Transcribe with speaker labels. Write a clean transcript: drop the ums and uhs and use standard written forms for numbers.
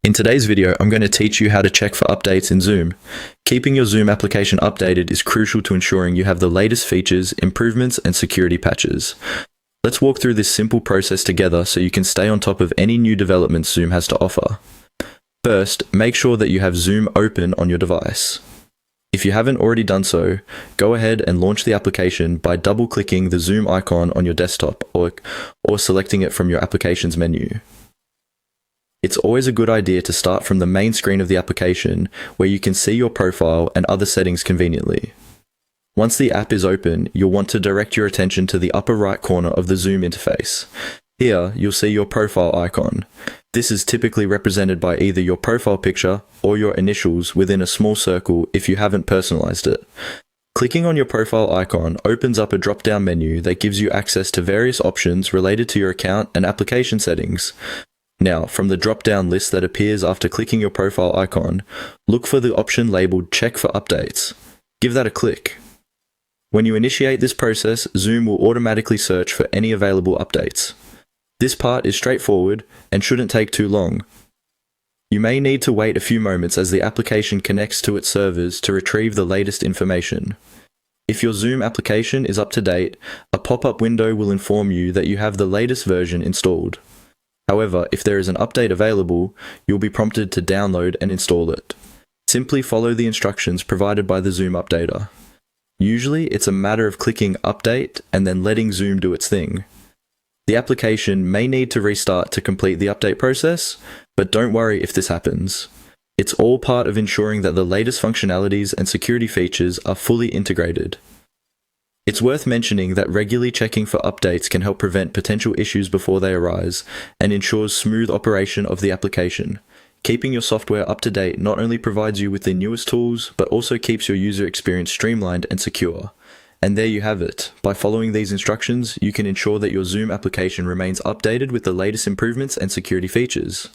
Speaker 1: In today's video, I'm going to teach you how to check for updates in Zoom. Keeping your Zoom application updated is crucial to ensuring you have the latest features, improvements, and security patches. Let's walk through this simple process together so you can stay on top of any new developments Zoom has to offer. First, make sure that you have Zoom open on your device. If you haven't already done so, go ahead and launch the application by double-clicking the Zoom icon on your desktop or selecting it from your applications menu. It's always a good idea to start from the main screen of the application where you can see your profile and other settings conveniently. Once the app is open, you'll want to direct your attention to the upper right corner of the Zoom interface. Here, you'll see your profile icon. This is typically represented by either your profile picture or your initials within a small circle if you haven't personalized it. Clicking on your profile icon opens up a drop-down menu that gives you access to various options related to your account and application settings. Now, from the drop-down list that appears after clicking your profile icon, look for the option labeled Check for Updates. Give that a click. When you initiate this process, Zoom will automatically search for any available updates. This part is straightforward and shouldn't take too long. You may need to wait a few moments as the application connects to its servers to retrieve the latest information. If your Zoom application is up to date, a pop-up window will inform you that you have the latest version installed. However, if there is an update available, you'll be prompted to download and install it. Simply follow the instructions provided by the Zoom updater. Usually, it's a matter of clicking Update and then letting Zoom do its thing. The application may need to restart to complete the update process, but don't worry if this happens. It's all part of ensuring that the latest functionalities and security features are fully integrated. It's worth mentioning that regularly checking for updates can help prevent potential issues before they arise and ensures smooth operation of the application. Keeping your software up to date not only provides you with the newest tools, but also keeps your user experience streamlined and secure. And there you have it. By following these instructions, you can ensure that your Zoom application remains updated with the latest improvements and security features.